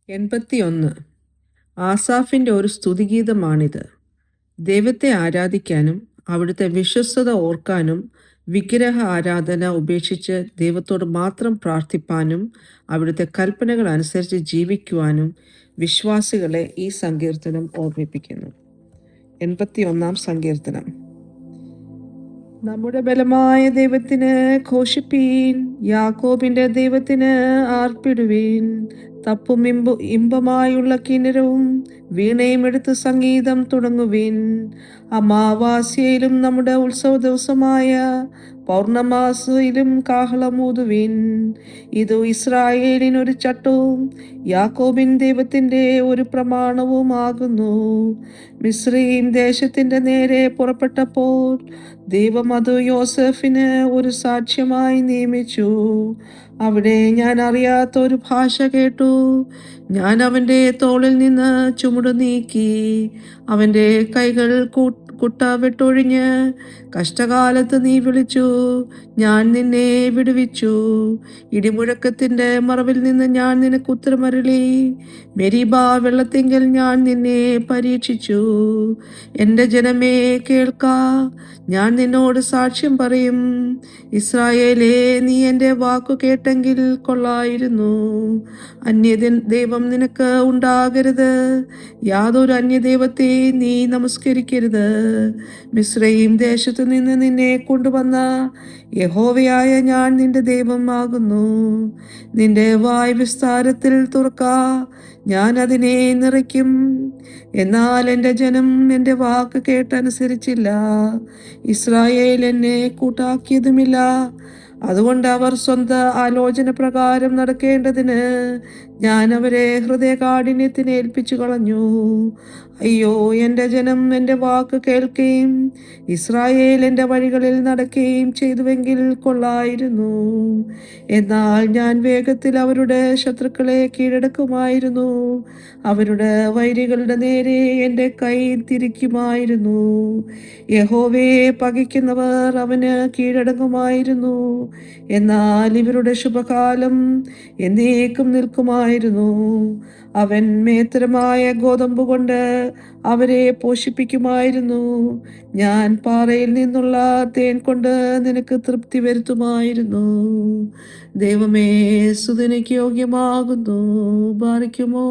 81. ആസാഫിൻ്റെ ഒരു സ്തുതിഗീതമാണിത്. ദൈവത്തെ ആരാധിക്കാനും അവിടുത്തെ വിശ്വസ്തത ഓർക്കാനും വിഗ്രഹ ആരാധന ഉപേക്ഷിച്ച് ദൈവത്തോട് മാത്രം പ്രാർത്ഥിപ്പാനും അവിടുത്തെ കൽപ്പനകൾ അനുസരിച്ച് ജീവിക്കുവാനും വിശ്വാസികളെ ഈ സങ്കീർത്തനം ഓർമ്മിപ്പിക്കുന്നു. 81 സങ്കീർത്തനം. നമ്മുടെ ബലമായ ദൈവത്തിന് ഘോഷിപ്പീൻ, യാക്കോബിന്റെ ദൈവത്തിന് ആർപ്പിടുവീൻ. തപ്പും ഇമ്പമായുള്ള കിന്നരവും വീണയും എടുത്ത് സംഗീതം തുടങ്ങുവിൻ. അമാവാസ്യയിലും നമ്മുടെ ഉത്സവ ദിവസമായ പൗർണമാസയിലും കാഹളമൂതുവിൻ. ഇത് ഇസ്രായേലിനൊരു ചട്ടവും യാക്കോബിൻ ദൈവത്തിൻ്റെ ഒരു പ്രമാണവുമാകുന്നു. മിസ്രയീം ദേശത്തിൻ്റെ നേരെ പുറപ്പെട്ടപ്പോൾ ദൈവം അത് യോസേഫിന് ഒരു സാക്ഷ്യമായി നിയമിച്ചു. അവിടെ ഞാൻ അറിയാത്ത ഒരു ഭാഷ കേട്ടു. ഞാൻ അവൻ്റെ തോളിൽ നിന്ന് ചുമട് നീക്കി. അവൻ്റെ കൈകൾ കുട്ട വിട്ടൊഴിഞ്ഞ് കഷ്ടകാലത്ത് നീ വിളിച്ചു, ഞാൻ നിന്നെ വിടുവിച്ചു. ഇടിമുഴക്കത്തിൻ്റെ മറവിൽ നിന്ന് ഞാൻ നിനക്ക് ഉത്തരമരുളി. മെരീബ വെള്ളത്തിങ്കൽ ഞാൻ നിന്നെ പരീക്ഷിച്ചു. എൻ്റെ ജനമേ കേൾക്ക, ഞാൻ നിന്നോട് സാക്ഷ്യം പറയും. ഇസ്രായേലേ, നീ എൻ്റെ വാക്കു കേട്ടെങ്കിൽ കൊള്ളായിരുന്നു. ദൈവം നിനക്ക് ഉണ്ടാകരുത്. യാതൊരു അന്യദൈവത്തെ നീ നമസ്കരിക്കരുത്. മിസ്രയീം ദേശത്തു നിന്ന് നിന്നെ കൊണ്ടുവന്ന യഹോവയായ ഞാൻ നിന്റെ ദൈവം ആകുന്നു. നിന്റെ വായ് വിസ്താരത്തിൽ തുറക്ക, ഞാൻ അതിനെ നിറയ്ക്കും. എന്നാൽ എൻ്റെ ജനം എൻ്റെ വാക്ക് കേട്ടനുസരിച്ചില്ല. ഇസ്രായേൽ എന്നെ കൂട്ടാക്കിയതുമില്ല. അതുകൊണ്ട് അവർ സ്വന്തം ആലോചന പ്രകാരം നടക്കേണ്ടതിന് ഞാൻ അവരെ ഹൃദയകാഠിന്യത്തിന് ഏൽപ്പിച്ചു കളഞ്ഞു. അയ്യോ, എൻ്റെ ജനം എൻ്റെ വാക്ക് കേൾക്കുകയും ഇസ്രായേൽ എൻ്റെ വഴികളിൽ നടക്കുകയും ചെയ്തുവെങ്കിൽ കൊള്ളായിരുന്നു. എന്നാൽ ഞാൻ വേഗത്തിൽ അവരുടെ ശത്രുക്കളെ കീഴടക്കുമായിരുന്നു. അവരുടെ വൈരികളുടെ നേരെ എൻ്റെ കൈ തിരിക്കുമായിരുന്നു. യഹോവയെ പകയ്ക്കുന്നവർ അവന് കീഴടങ്ങുമായിരുന്നു. എന്നാൽ ഇവരുടെ ശുഭകാലം എന്നേക്കും നിൽക്കുമായിരുന്നു. അവൻ മേത്തരമായ ഗോതമ്പ് കൊണ്ട് അവരെ പോഷിപ്പിക്കുമായിരുന്നു. ഞാൻ പാറയിൽ നിന്നുള്ള തേൻ കൊണ്ട് നിനക്ക് തൃപ്തി വരുത്തുമായിരുന്നു. ദൈവമേ, സ്തുതിക്ക് യോഗ്യമാകുന്നു. ബാരിക്കുമോ.